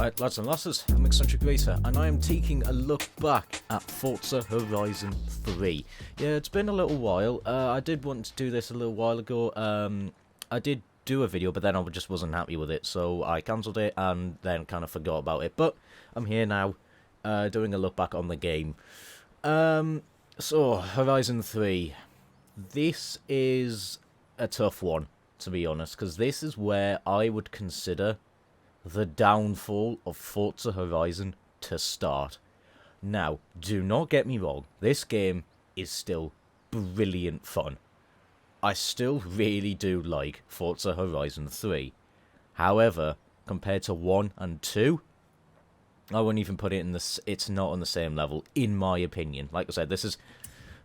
Alright, lads and lasses, I'm Eccentric Racer, and I am taking a look back at Forza Horizon 3. Yeah, it's been a little while. I did want to do this a little while ago. I did do a video, but then I just wasn't happy with it, so I cancelled it and then kind of forgot about it. But I'm here now, doing a look back on the game. So, Horizon 3. This is a tough one, to be honest, because this is where I would consider the downfall of Forza Horizon to start. Now, do not get me wrong, this game is still brilliant fun. I still really do like Forza Horizon 3. However, compared to 1 and 2, I wouldn't even put it in this. It's not on the same level, in my opinion. Like I said, this is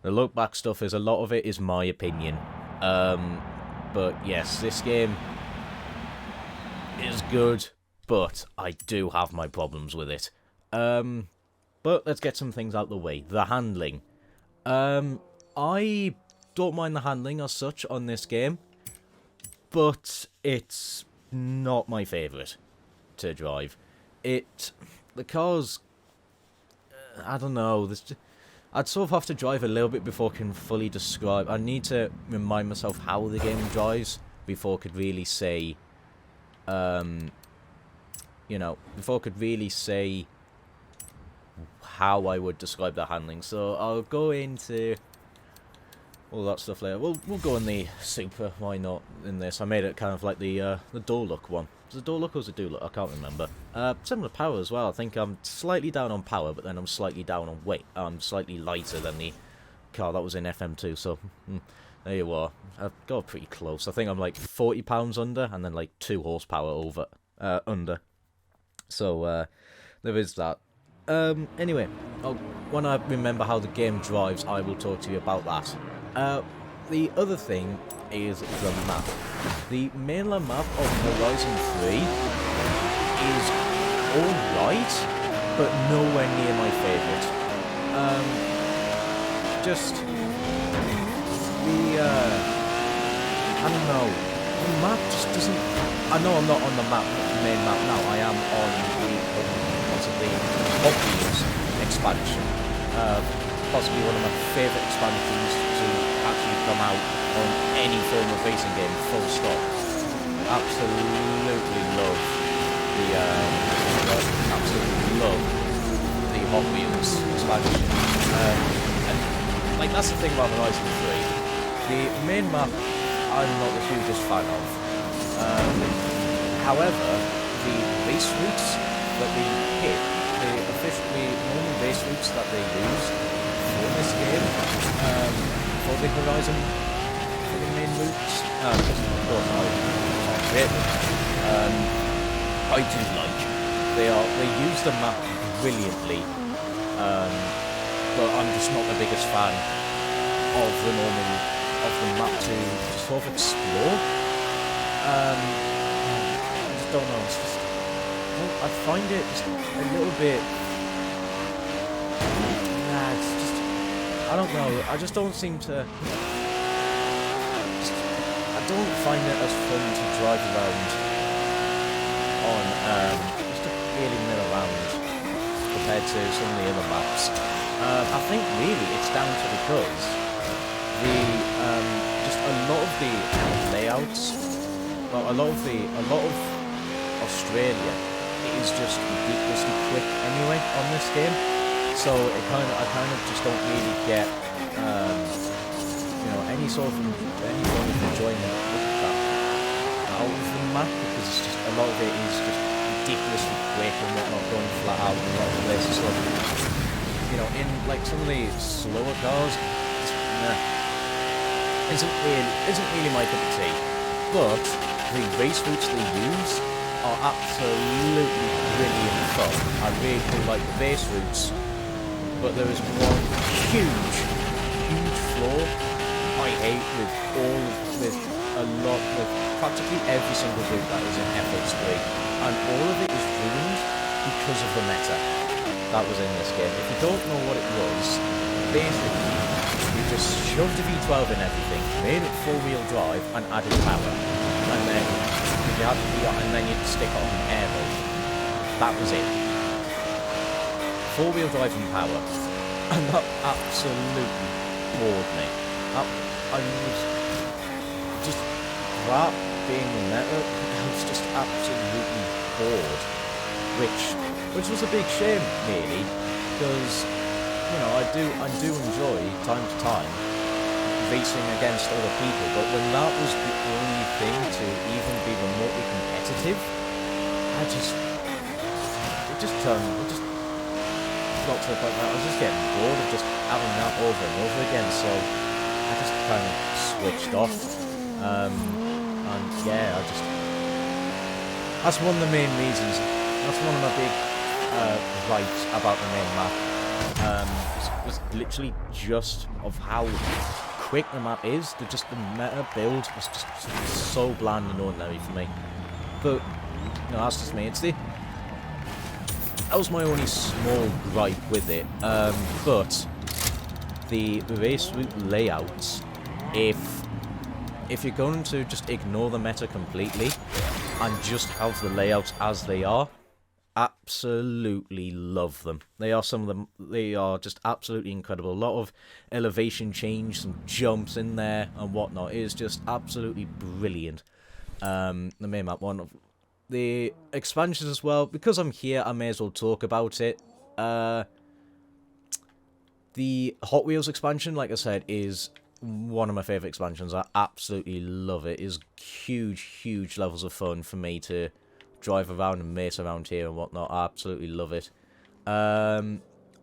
the look back stuff. Is a lot of it is my opinion. But yes, this game is good, but I do have my problems with it. But let's get some things out the way. The handling. I don't mind the handling as such on this game, but it's not my favourite to drive. The cars, I don't know, I'd sort of have to drive a little bit before I can fully describe. I need to remind myself how the game drives before I could really say, before I could really say how I would describe the handling. So I'll go into all that stuff later. We'll go in the Super, why not, in this. I made it kind of like the door look one. Was it door look or was it do look? I can't remember. Similar power as well. I think I'm slightly down on power, but then I'm slightly down on weight. I'm slightly lighter than the car that was in FM2, so there you are. I've got pretty close. I think I'm like 40 pounds under, and then like 2 horsepower under. So there is that. Anyway, when I remember how the game drives, I will talk to you about that. The other thing is the map. The mainland map of Horizon 3 is alright, but nowhere near my favourite. I don't know, the map just doesn't... I know I'm not on the main map now, I am on the Hot Wheels expansion. Possibly one of my favourite expansions to actually come out on any form of racing game, full stop. Absolutely love the Hot Wheels expansion. And like that's the thing about Horizon 3. The main map I'm not the hugest fan of. However, the race routes that we hit, the normal race routes that they use for this game, for the Horizon, for the main routes, of course I do like. They use the map brilliantly, but I'm just not the biggest fan of the map to sort of explore. I just don't know. It's just, I find it just a little bit. It's just, I don't know. I just don't seem to. I don't find it as fun to drive around on just to really mill around compared to some of the other maps. I think really it's down to because just a lot of the layouts, well, a lot of Australia is just ridiculously quick anyway on this game. So I kind of just don't really get any form of enjoyment with that out of the map, because it's just a lot of it is just ridiculously quick and whatnot, going flat out in a lot of places. So in like some of the slower cars, isn't really my cup of tea. But the race routes they use are absolutely brilliant fun. I really do like the race routes, but there is one huge flaw I hate with practically every single route that is in FX3, and all of it is ruined because of the meta that was in this game. If you don't know what it was, basically you just shoved a V12 in everything, made it 4-wheel drive, and added power, and then you'd stick it on air mode. That was it. Four-wheel driving power. And that absolutely bored me. I was just crap being the meta. I was just absolutely bored. Which was a big shame, really, because, you know, I do enjoy, time to time, racing against other people, but when that was the only thing to even be remotely competitive, it just got to the point where I was just getting bored of just having that over and over again, so I just kind of switched off, and yeah, that's one of the main reasons, that's one of my big gripes about the main map, was literally just of how quick the map is. The meta build was just so bland and ordinary for me. But no, that's just me. That was my only small gripe with it. But the race route layouts, if you're going to just ignore the meta completely and just have the layouts as they are, absolutely love them. They are just absolutely incredible. A lot of elevation change, some jumps in there and whatnot. It is just absolutely brilliant. The main map one of the expansions as well. Because I'm here, I may as well talk about it. The Hot Wheels expansion, like I said, is one of my favourite expansions. I absolutely love it. It is huge levels of fun for me to drive around and race around here and whatnot. I absolutely love it.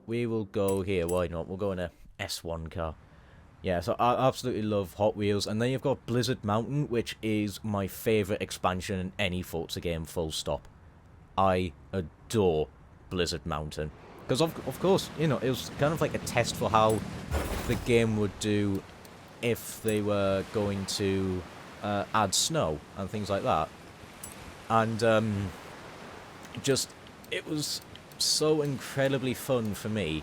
We will go here. Why not? We'll go in a S1 car. Yeah, so I absolutely love Hot Wheels. And then you've got Blizzard Mountain, which is my favourite expansion in any Forza game, full stop. I adore Blizzard Mountain. Because, of course, you know, it was kind of like a test for how the game would do if they were going to add snow and things like that. And it was so incredibly fun for me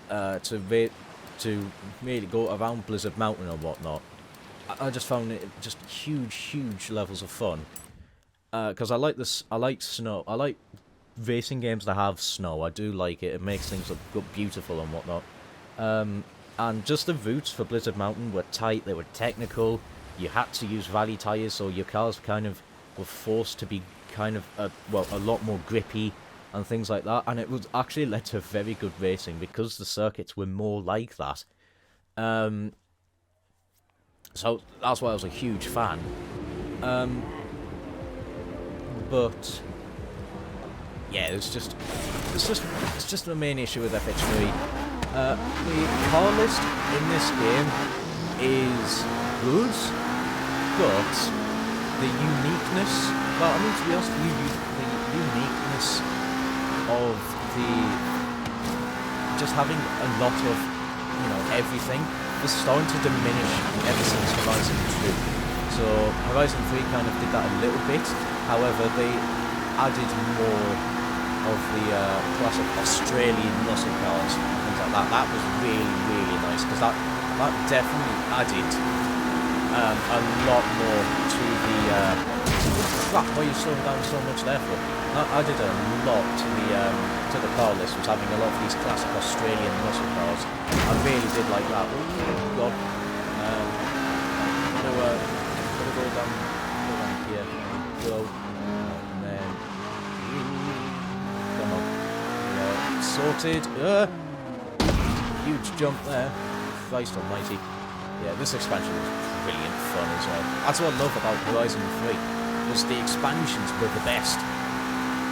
to really go around Blizzard Mountain and whatnot. I just found it just huge levels of fun. Because I like snow. I like racing games that have snow. I do like it. It makes things look beautiful and whatnot. And just the routes for Blizzard Mountain were tight. They were technical. You had to use rally tyres, so your cars kind of were forced to be kind of a lot more grippy and things like that, and it was actually led to very good racing because the circuits were more like that. So that's why I was a huge fan. But yeah, it's just the main issue with FH3. The car list in this game is good, but the uniqueness, well, I mean, to be honest, the uniqueness of just having a lot of, you know, everything is starting to diminish ever since Horizon 2. So Horizon 3 kind of did that a little bit. However, they added more of the classic Australian muscle cars and things like that. That was really nice, because that definitely added a lot more to the crap. Why are you slowing down so much there for? I did a lot to the car list, was having a lot of these classic Australian muscle cars. I really did like that. Oh god. Gonna go down here. Go. And then come on. Yeah, sorted. Huge jump there. Christ almighty. Yeah, this expansion was brilliant fun as well. That's what I love about Horizon 3, was the expansions were the best.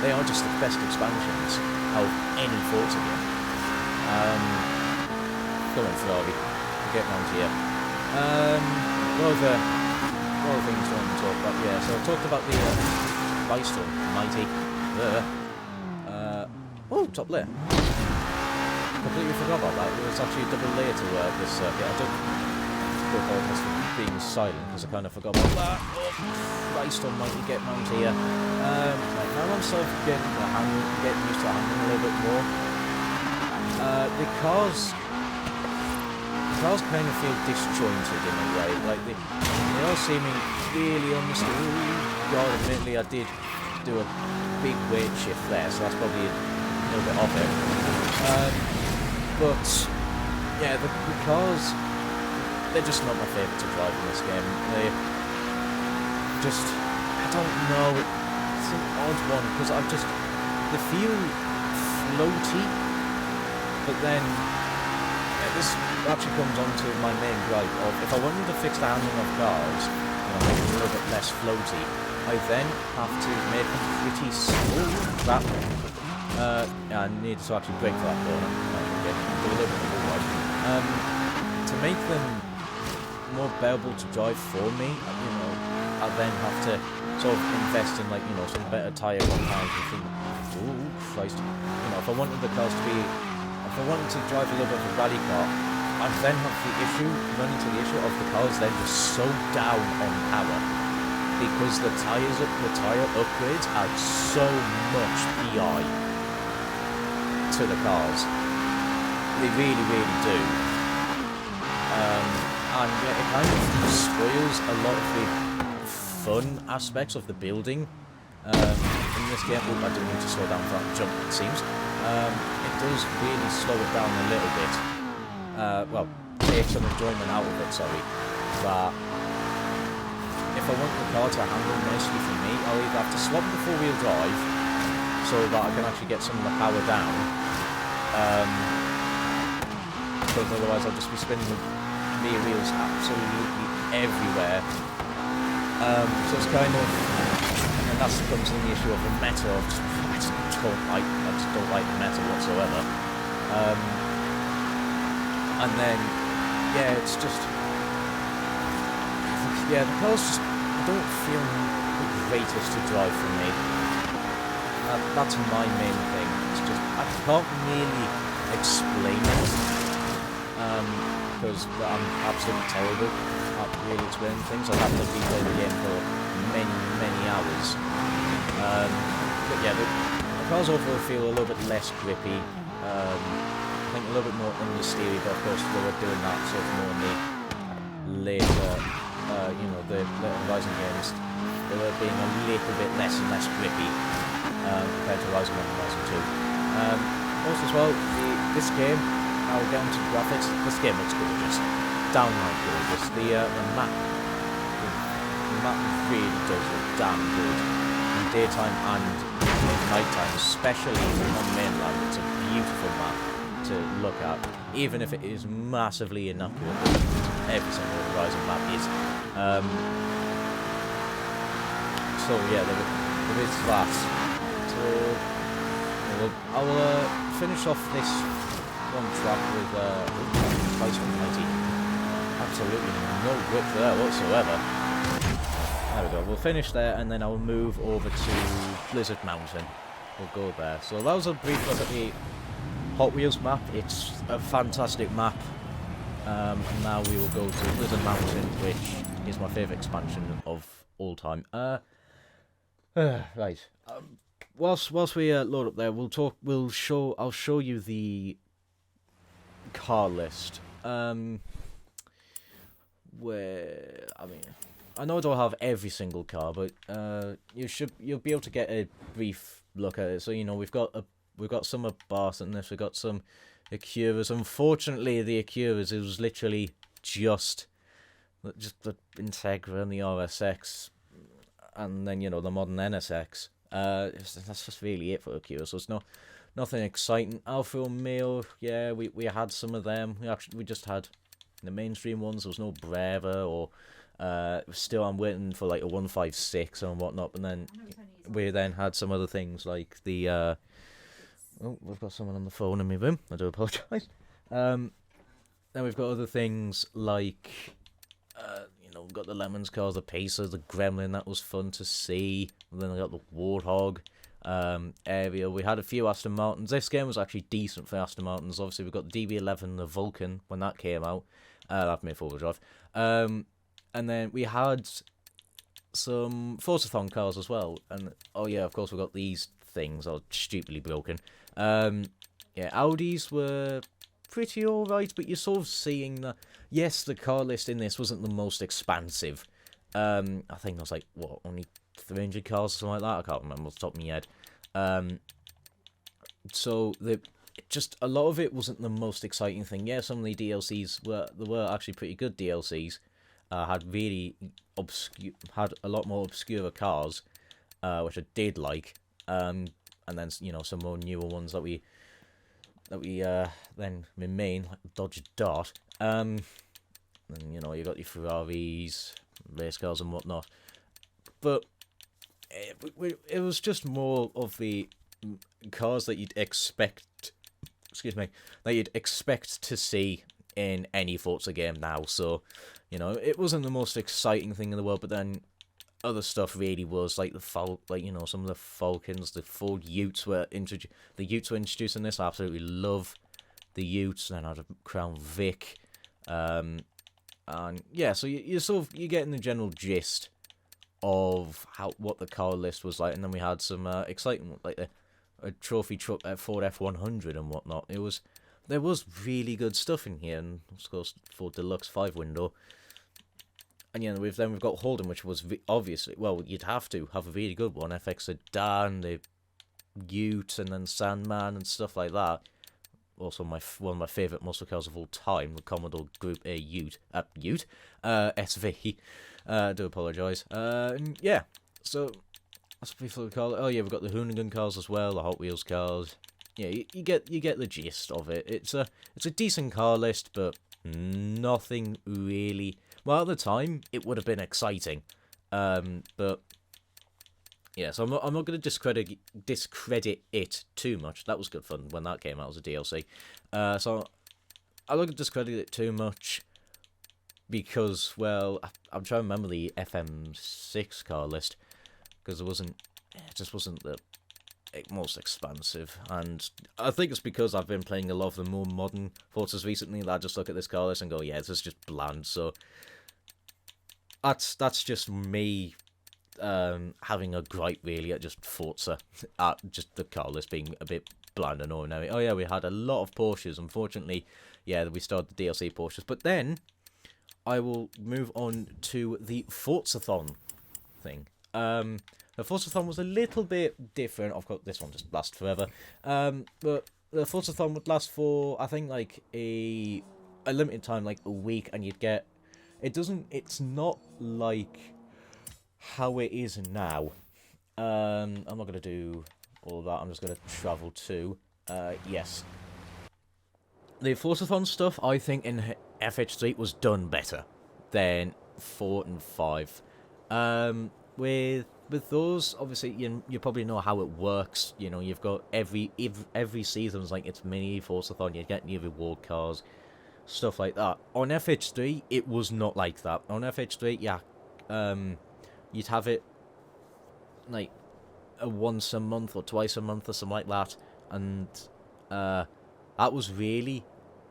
They are just the best expansions of any Forza game. Go on, Ferrari. Get round here. What other things do I want to talk about? Yeah, so I talked about the Crystal Mighty. Oh, top layer. Completely forgot about that. It was actually a double layer to this circuit. I don't apologize for being silent, because I kind of forgot about that. Oh, Christ almighty, get round here. Right, now I'm sort of getting used to handling a little bit more. The cars kind of feel disjointed in a way. Like they are seeming really understood. God, admittedly, I did do a big weight shift there, so that's probably a little bit of it. But yeah, the cars, they're just not my favourite to drive in this game. They just, I don't know, it's an odd one, because they feel floaty, but then this actually comes on to my main gripe of, if I wanted to fix the handling of cars, make them a little bit less floaty, I then have to make them pretty slow. I need to actually brake for that corner. Okay, do a little bit of a wide. To make them more bearable to drive for me, I then have to sort of invest in, like, some better tyre compounds and things. Ooh, Christ. If I wanted the cars to be, if I wanted to drive a little bit of a rally car, I then have run into the issue of the cars then just so down on power, because the tyre upgrades add so much PI to the cars. They really, really do. And it kind of spoils a lot of the fun aspects of the building. In this game, I do need to slow down for that jump, it seems. It does really slow it down a little bit. Well, take some enjoyment out of it, sorry. But if I want the car to handle nicely for me, I'll either have to swap the four-wheel drive so that I can actually get some of the power down. Because otherwise I'll just be spinning the rear wheels absolutely everywhere. So it's kind of, and that comes in the issue of the meta of I just don't like the meta whatsoever. And then, yeah, it's just, yeah, the cars just don't feel the greatest to drive for me. That's my main thing. It's just, I can't really explain it, because I'm absolutely terrible at really explaining things. I'd have to replay the game for many, many hours. But yeah, the cars overall feel a little bit less grippy. I think a little bit more understeery, but of course they were doing that sort of more in the later, the later Horizon games. They were being a little bit less and less grippy compared to Horizon 1 and Horizon 2. Also as well, this game, I'll get onto the graphics, this game looks gorgeous. Downright gorgeous. The map really does look damn good. In daytime and in nighttime, especially on mainland, it's a beautiful map to look at, even if it is massively inaccurate. Every single Horizon map is. So yeah, there is that. So I'll finish off this one track with Price 190. Absolutely no grip there whatsoever. There we go. We'll finish there, and then I'll move over to Blizzard Mountain. We'll go there. So that was a brief look at the Hot Wheels map. It's a fantastic map. Now we will go to Blizzard Mountain, which is my favourite expansion of all time. Right. Whilst we load up there, I'll show you the car list. Where, I mean, I know I don't have every single car, but you'll be able to get a brief look at it. So we've got some Abarth in this. We've got some Acuras. Unfortunately, the Acuras, it was literally just the Integra and the RSX, and then the modern NSX. That's just really it for Acura. So it's nothing exciting. Alfa Romeo, yeah, we had some of them. We just had the mainstream ones. There was no Brava or still I'm waiting for like a 156 and whatnot. But then we then had some other things like the oh, we've got someone on the phone in my room. I do apologise. Then we've got other things like we've got the Lemons cars, the Pacer, the Gremlin. That was fun to see. And then I got the Warthog area. We had a few Aston Martins. This game was actually decent for Aston Martins. Obviously, we got the DB11, the Vulcan when that came out. That made 4-wheel drive. And then we had some Forza cars as well. And oh yeah, of course we got these things are stupidly broken. Yeah, Audis were pretty alright, but you're sort of seeing that, yes, the car list in this wasn't the most expansive, I think there was like, what, only 300 cars or something like that? I can't remember off the top of my head. So just a lot of it wasn't the most exciting thing. Yeah, some of the DLCs were actually pretty good DLCs. Had really had a lot more obscure cars, which I did like. And then some more newer ones that we then remain, like Dodge Dart. And you got your Ferraris, race cars and whatnot. But it was just more of the cars that you'd expect. Excuse me, that you'd expect to see in any Forza game now. So, it wasn't the most exciting thing in the world. But then other stuff really was, like some of the Falcons, the Ford Utes were introduced. The Utes were introduced in this. I absolutely love the Utes. And then I had a Crown Vic, and yeah, so you're getting the general gist of what the car list was like, and then we had some exciting, like a trophy truck at Ford F100 and whatnot. There was really good stuff in here, and of course Ford Deluxe 5-window. And we've got Holden, which was obviously, well, you'd have to have a really good one. FX Sedan, the Ute, and then Sandman and stuff like that. Also, one of my favourite muscle cars of all time, the Commodore Group A Ute, SV. I do apologise. Yeah, so that's what people call it. Oh yeah, we've got the Hoonigan cars as well, the Hot Wheels cars. Yeah, you get the gist of it. It's a decent car list, but nothing really. Well, at the time, it would have been exciting, but yeah. So I'm not going to discredit it too much. That was good fun when that came out as a DLC. So I'm not going to discredit it too much because, well, I'm trying to remember the FM6 car list because it just wasn't the most expansive, and I think it's because I've been playing a lot of the more modern Forzas recently that I just look at this car list and go, yeah, this is just bland. So that's just me having a gripe really at just Forza, at just the car list being a bit bland and ordinary. Oh yeah, we had a lot of Porsches. Unfortunately, yeah, we started the DLC Porsches, but then I will move on to the Forzathon thing. The Forzathon was a little bit different. Of course, this one just lasts forever. But the Forzathon would last for, I think, like a limited time, like a week, and you'd get. It's not like how it is now. I'm not gonna do all that. I'm just gonna travel to. Yes. The Forzathon stuff, I think, in FH3 was done better than 4 and 5. With those, obviously, you probably know how it works. You've got every season's like its mini Forzathon. You get new reward cars, stuff like that. On FH3, it was not like that. On FH3, yeah, you'd have it like once a month or twice a month or something like that, and that was really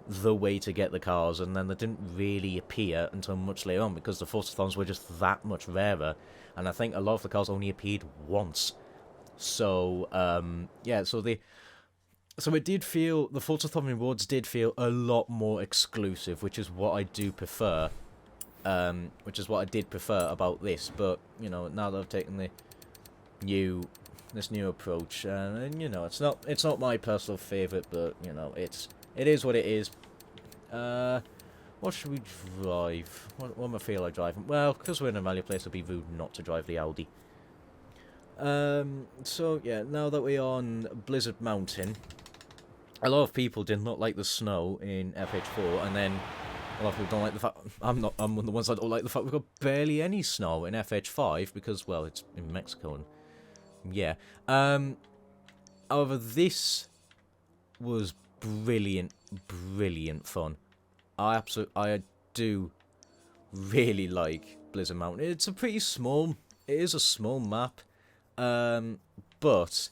the way to get the cars, and then they didn't really appear until much later on because the Forzathons were just that much rarer, and I think a lot of the cars only appeared once. So yeah, so it did feel, the Forzathon rewards did feel a lot more exclusive, which is what I do prefer. Which is what I did prefer about this, but now that I've taken this new approach, and it's not my personal favourite, but it is what it is. What should we drive? What am I feel like driving? Well, because we're in a rally place, it'd be rude not to drive the Audi. So yeah, now that we're on Blizzard Mountain, a lot of people did not like the snow in FH4, and then a lot of people don't like the fact I'm one of the ones that don't like the fact we've got barely any snow in FH5 because, well, it's in Mexico and yeah. However, this was brilliant fun. I do really like Blizzard Mountain. It is a small map, but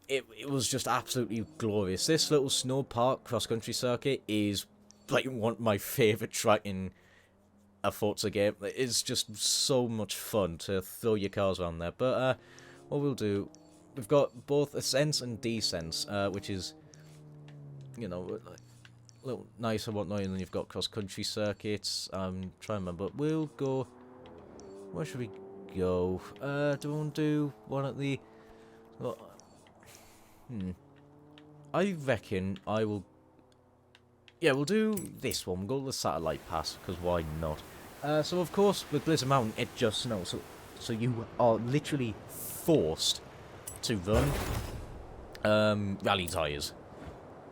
it was just absolutely glorious. This little snow park cross-country circuit is like one of my favourite track in a Forza game. It's just so much fun to throw your cars around there. But what we'll do, we've got both ascents and descents, which is, a little nicer and whatnot, and then you've got cross-country circuits. Try and remember, we'll go where should we go? Do we want to do one at the... Well, I reckon I will... Yeah, we'll do this one. We'll go to the satellite pass, because why not? So, of course, with Blizzard Mountain, it just snows. So you are literally forced to run rally tyres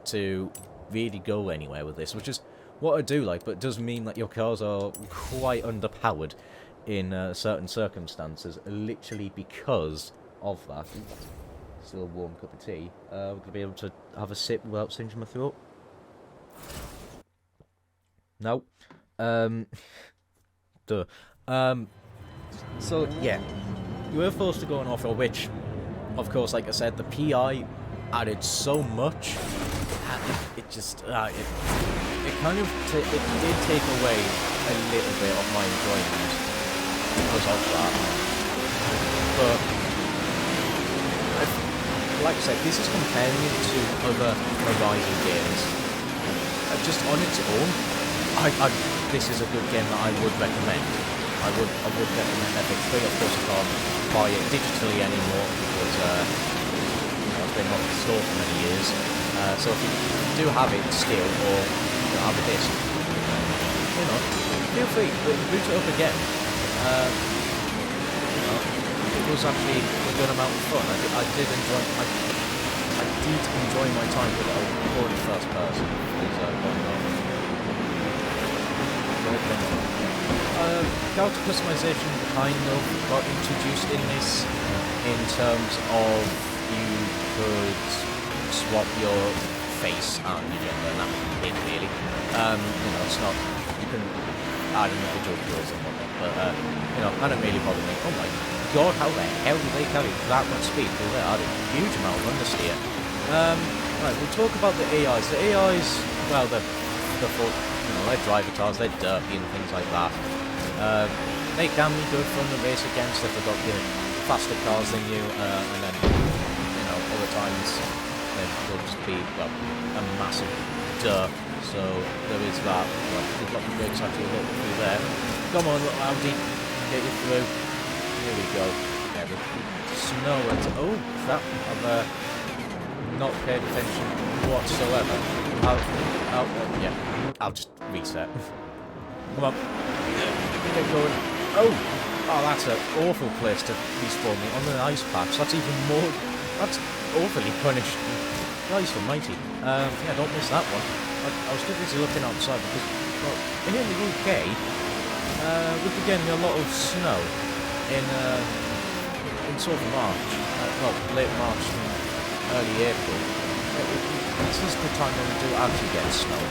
to really go anywhere with this, which is what I do like, but it does mean that your cars are quite underpowered in certain circumstances, literally because of that. Still a warm cup of tea. We're going to be able to have a sip without singeing my throat. No. Duh. So, yeah. You were forced to go on off-road, which, of course, like I said, the PI added so much, and it just, it kind of, it did take away a little bit of my enjoyment because of that. But, like I said, this is comparing it to other Horizon games. Just on its own, this is a good game that I would recommend. I would recommend FX3. Of course, I can't buy it digitally anymore because it's been off the store for many years. So if you do have it still, or you have a disc, feel free to boot it up again. It was actually a good amount of fun. I did enjoy my time with it. I bought it first person. Character customization kind of got introduced in this, in terms of you could swap your face and your gender, and that was it really. It's not, you can add individual kills and whatnot, but that didn't really bother me. Oh my god, how the hell did they carry that much speed through there? I had a huge amount of understeer. Right, we'll talk about the AIs. The AIs, well, they're driver cars, they're dirty and things like that. They can be good fun to race against if they've got faster cars than you, and then, other times they'll just be, well, a massive dirt. So there is that. Well, good luck with brakes actually a little bit through there. Come on, little Audi, get you through. Here we go. Yeah, the snow and oh crap! I've not paid attention whatsoever. Yeah, I'll just reset. Come on, get going. Oh, that's an awful place to respawn me on the ice patch. That's even more. That's awfully punished. Christ almighty. Yeah, don't miss that one. I was too busy looking outside because, well, here in the UK, we've been getting a lot of snow in sort of March. Well, late March and early April. This is the time when we do actually get snow.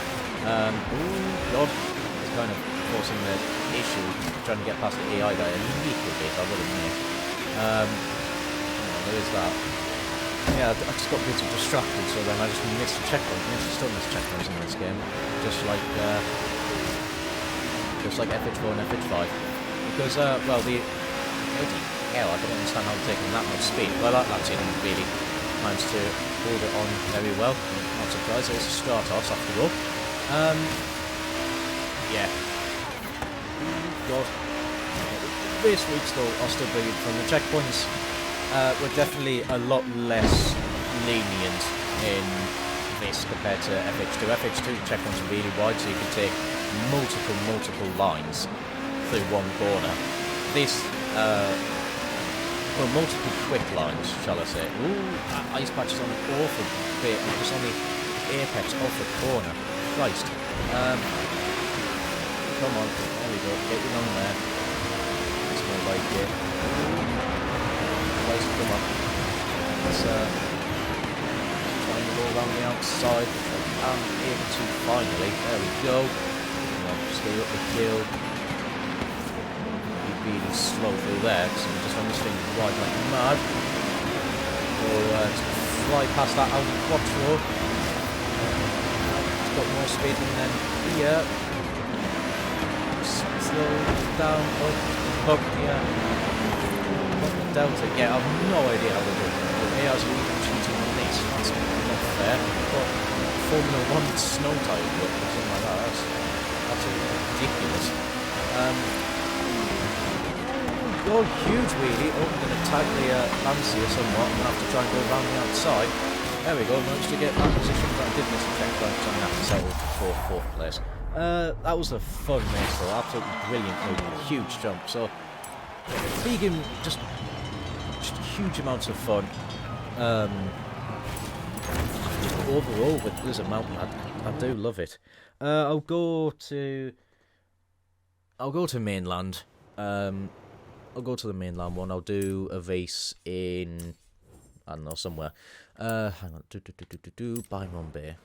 Oh god, it's kind of forcing the issue, trying to get past the AI guy a little bit, I will admit. There is that. Yeah, I just got a bit distracted, so then I just missed the checkpoint. I still miss checkpoints in this game, just like FH4 and FH5. Because, well, the bloody hell, I don't understand how they're taking that much speed. Well, that's it, really managed to hold it on very well. Not surprised, it's a start off after all. Yeah. God. Race weeks though are still brilliant from the checkpoints. Were definitely a lot less lenient in this compared to FH2. FH2 checkpoints are really wide, so you can take multiple lines through one corner. This, well, multiple quick lines, shall I say. Ooh, ice patch is on an awful bit, just on the apex of the corner. Christ. Come on, there we go, get it on there. It's more like it. Come on. Let's try and go around the outside, which I'm able to finally. There we go. Scale up the kill. Be really slow through there, because I'm just on this thing right like mad. Or fly past that Audi Quattro. It's got more speed than then here. Slow down, up, yeah. Delta, yeah, I've no idea how they do it. The AI's really cheating on this. That's not fair. But Formula 1 snow type look or something like that, that's ridiculous. Oh, huge wheelie. Oh, I'm going to tag the Lancia somewhat. I'm going to have to try and go around the outside. There we go, managed to get that position, but I did miss a checkpoint, so I'm going to have to settle for 4th place. That was a fun race though, absolutely brilliant move, huge jump, so vegan, just huge amounts of fun. Overall with Blizzard Mountain, I do love it. I'll go to mainland. I'll go to the mainland one. I'll do a race in, I don't know, somewhere. Hang on, Byron Bay.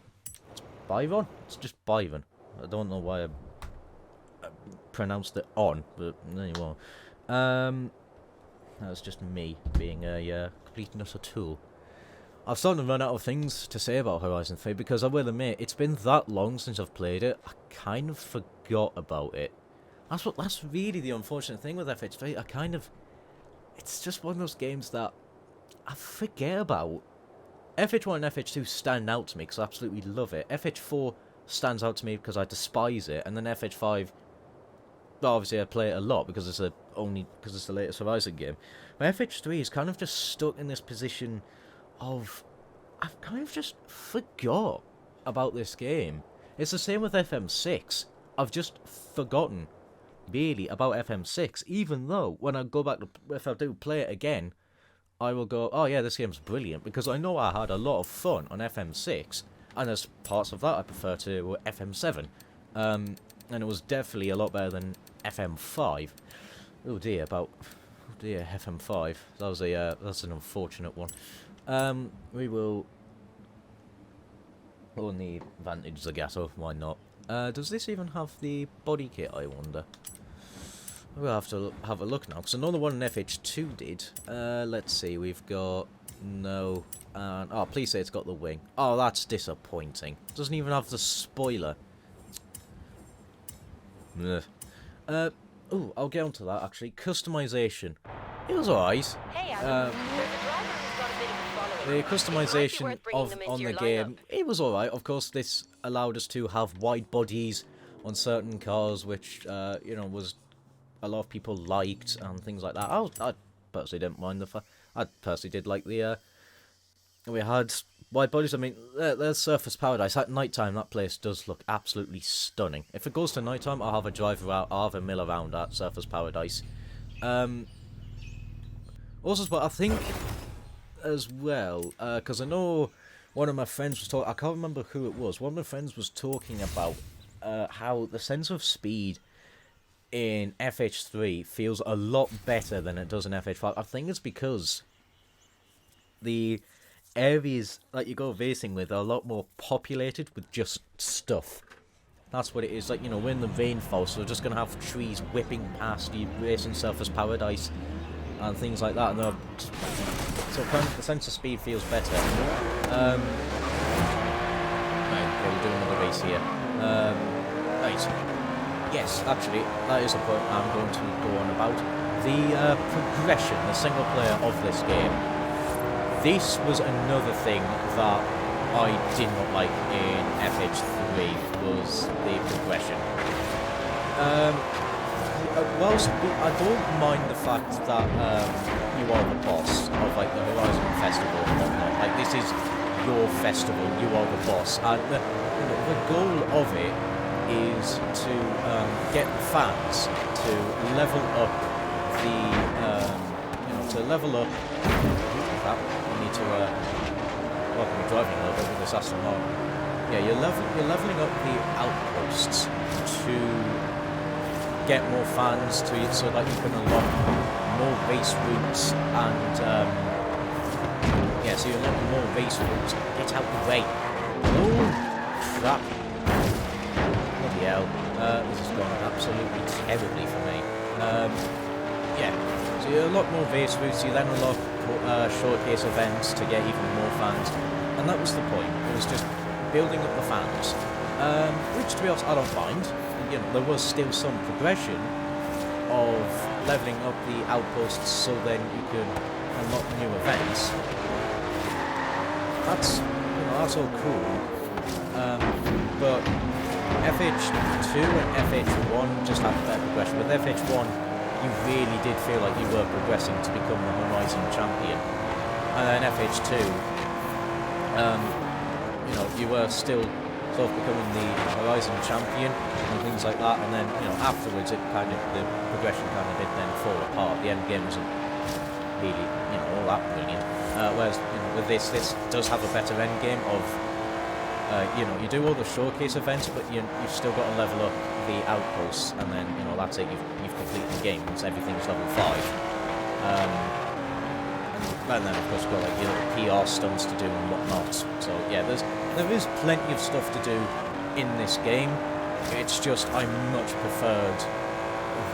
It's Byron? It's just Byron. I don't know why I pronounced it on, but anyway. That's just me being a complete and utter tool. I've started to run out of things to say about Horizon 3 because I will admit, it's been that long since I've played it, I kind of forgot about it. That's really the unfortunate thing with FH3, it's just one of those games that I forget about. FH1 and FH2 stand out to me because I absolutely love it. FH4 stands out to me because I despise it, and then FH5, well, obviously I play it a lot because it's the latest Horizon game. But FH3 is kind of just stuck in this position of I've kind of just forgot about this game. It's the same with FM6. I've just forgotten really about FM6, even though when I go back to, if I do play it again, I will go, oh yeah, this game's brilliant, because I know I had a lot of fun on FM6, and there's parts of that I prefer to FM7. And it was definitely a lot better than FM5. Oh dear, FM5. That's an unfortunate one. We will go on the Vantage Zagato, why not? Does this even have the body kit, I wonder? We'll have to have a look now, because another one in FH2 did. Let's see, we've got... No. Oh, please say it's got the wing. Oh, that's disappointing. It doesn't even have the spoiler. Oh, I'll get onto that, actually. Customization. It was alright. Hey, the customization on the game, it was alright. Of course, this allowed us to have wide bodies on certain cars, which, you know, was a lot of people liked and things like that. I personally didn't mind the fact. I personally did like the, we had wide bodies. I mean, there's Surface Paradise. At night time, that place does look absolutely stunning. If it goes to night time, I'll have a drive around, I'll have a mill around at Surface Paradise. Also, but I think as well, because I know one of my friends was talking, I can't remember who it was, one of my friends was talking about how the sense of speed in FH3 feels a lot better than it does in FH5. I think it's because the areas that you go racing with are a lot more populated with just stuff. That's what it is. Like, you know, we're in the rainforest, so we're just going to have trees whipping past you, racing Surface Paradise and things like that. And so kind of the sense of speed feels better. Right, we'll do another race here. Right. Yes, actually, that is a point I'm going to go on about. The progression, the single player of this game. This was another thing that I did not like in FH3, was the progression. Whilst I don't mind the fact that you are the boss of like the Horizon Festival and whatnot. Like, this is your festival, you are the boss, and the goal of it is to get the fans to level up the, to level up. We need to. Well, I'm driving a little bit with this Aston Martin. Yeah, you're leveling up the outposts to get more fans to it, so that you can unlock more race routes and yeah, so you unlock more race routes. Get out the way! Oh crap! Bloody hell! This has gone absolutely terribly for me. Yeah, so you unlock more race routes. You then unlock showcase events to get even more fans, and that was the point. It was just building up the fans, which, to be honest, I don't mind. You know, there was still some progression of leveling up the outposts, so then you can unlock new events. That's, you know, that's all cool. But FH2 and FH1 just have better progression. With FH1, you really did feel like you were progressing to become the Horizon champion. And then FH2, you know, you were still sort of becoming the Horizon champion and things like that, and then, you know, afterwards it kind of, the progression kind of did then fall apart. The end game wasn't really, you know, all that brilliant. Whereas, you know, with this does have a better end game of, you know, you do all the showcase events, but you've still got to level up the outposts, and then, you know, that's it, you've completed the game once everything's level 5. And then, of course, you've got like your little PR stunts to do and whatnot. So yeah, there is plenty of stuff to do in this game. It's just I much preferred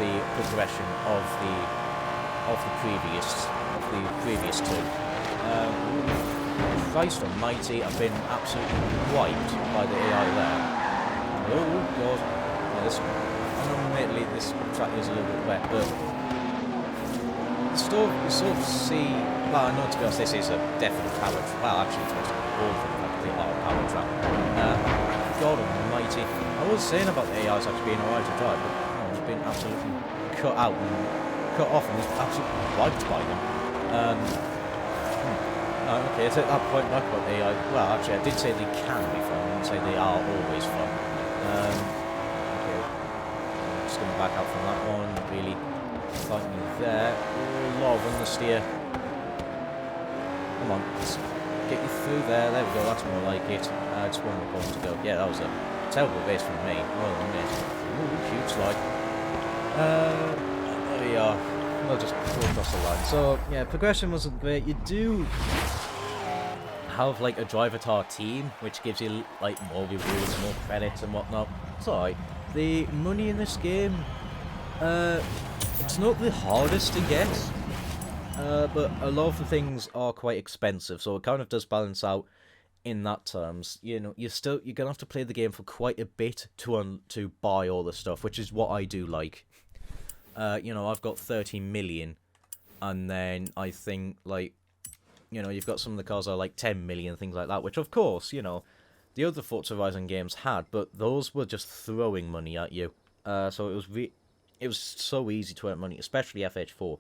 the progression of the previous two. Christ Almighty, I've been absolutely wiped by the AI there. Oh god, yeah, admittedly this track is a little bit wet, but you sort of see. Well, no, to be honest, this is a definite power trap. Well, actually, it's most all of them practically are a power trap. God Almighty, I was saying about the AIs actually being alright to drive, but no, it's been absolutely cut out and cut off, and was absolutely wiped by them. Okay, so at that point, like about AI, well, actually, I did say they can be fun, I didn't say they are always fun. Okay, just coming back out from that one, really fighting me there. Oh, lot of understeer. Come on, let's get you through there. There we go, that's more like it. Just one more point to go. Yeah, that was a terrible race from me. Well, ooh, huge slide. There we are. We'll just go across the line. So, yeah, progression wasn't great. You do have, like, a drive-atar team, which gives you, like, more rewards, more credits and whatnot. It's alright. The money in this game, it's not the hardest to get, but a lot of the things are quite expensive, so it kind of does balance out in that terms. You know, you're gonna have to play the game for quite a bit to buy all the stuff, which is what I do like. You know, I've got 30 million, and then I think, like, you know, you've got some of the cars that are like 10 million, things like that, which, of course, you know, the other Forza Horizon games had, but those were just throwing money at you. So it was so easy to earn money, especially FH4.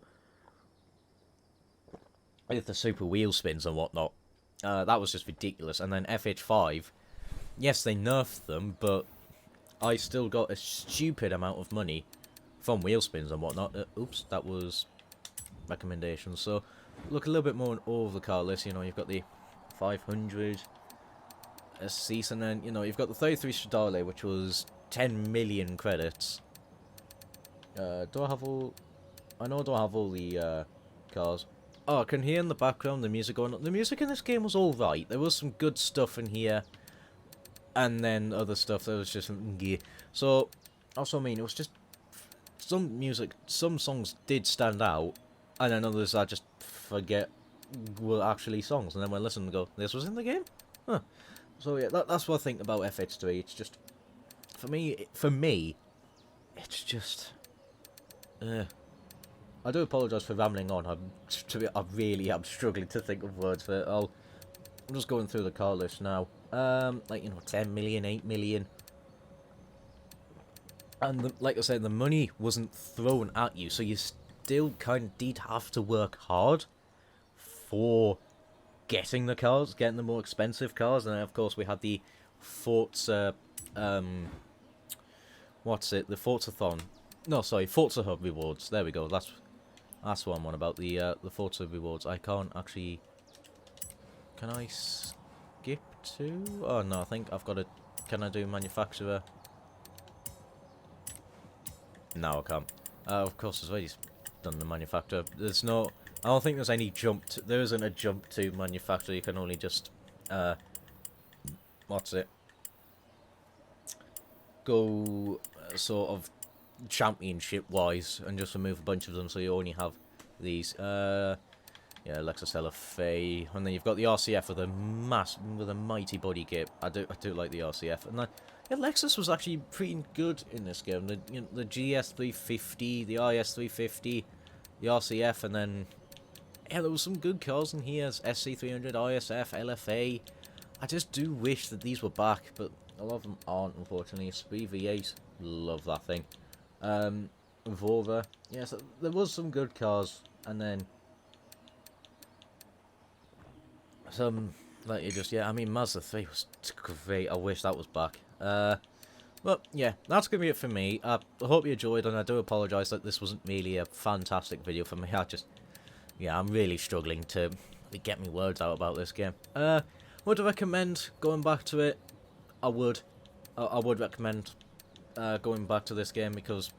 With the super wheel spins and whatnot. That was just ridiculous. And then FH5, yes, they nerfed them, but I still got a stupid amount of money from wheel spins and whatnot. Oops, that was recommendations. So, look a little bit more on all of the car lists. You know, you've got the 500 SCs, and then, you know, you've got the 33 Stradale, which was 10 million credits. Do I have all... I know I don't have all the cars. Oh, I can hear in the background the music going on. The music in this game was alright. There was some good stuff in here. And then other stuff that was just... yeah. So, also, I mean, it was just... some music, some songs did stand out. And then others I just forget were actually songs. And then when I listen and go, this was in the game? Huh. So, yeah, that's what I think about FH3. It's just... For me, it's just... I do apologise for rambling on. I really am struggling to think of words for it. I'm just going through the car list now. Like, you know, 10 million, 8 million. And like I said, the money wasn't thrown at you, so you still kind of did have to work hard for getting the cars, getting the more expensive cars. And then, of course, we had the Forza, what's it? The Forzathon. No, sorry, Forza Hub rewards. There we go. That's what I'm on about. The Forza rewards. I can't actually. Can I skip to? Oh no, I think I've got to. Can I do manufacturer? No, I can't. Of course, I've already done the manufacturer. There's no. I don't think there's any jump. There isn't a jump to manufacturer. You can only just. What's it? Go sort of championship wise and just remove a bunch of them, so you only have these yeah, Lexus LFA, and then you've got the RCF with a mighty body kit. I do like the RCF, and then yeah, Lexus was actually pretty good in this game. The GS 350, the IS 350, the RCF, and then yeah, there was some good cars in here. SC 300, ISF, LFA. I just do wish that these were back, but a lot of them aren't, unfortunately. Speed V8, love that thing. Forza. Yeah, so there was some good cars, and then some that you just, yeah, I mean, Mazda 3 was great. I wish that was back. But yeah, that's gonna be it for me. I hope you enjoyed, and I do apologise that this wasn't really a fantastic video for me. Yeah, I'm really struggling to get me words out about this game. Would I recommend going back to it? I would. I would recommend going back to this game, because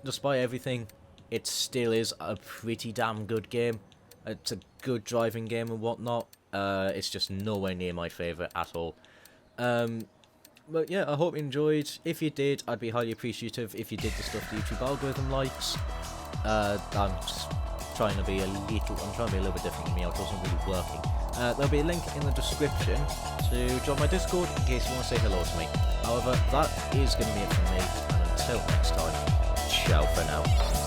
despite everything, it still is a pretty damn good game. It's a good driving game and whatnot. It's just nowhere near my favourite at all. But yeah, I hope you enjoyed. If you did, I'd be highly appreciative if you did the stuff the YouTube algorithm likes. I'm just trying to be a little bit different from me. It wasn't really working. There'll be a link in the description to join my Discord in case you want to say hello to me. However, that is going to be it from me, and until next time, ciao for now.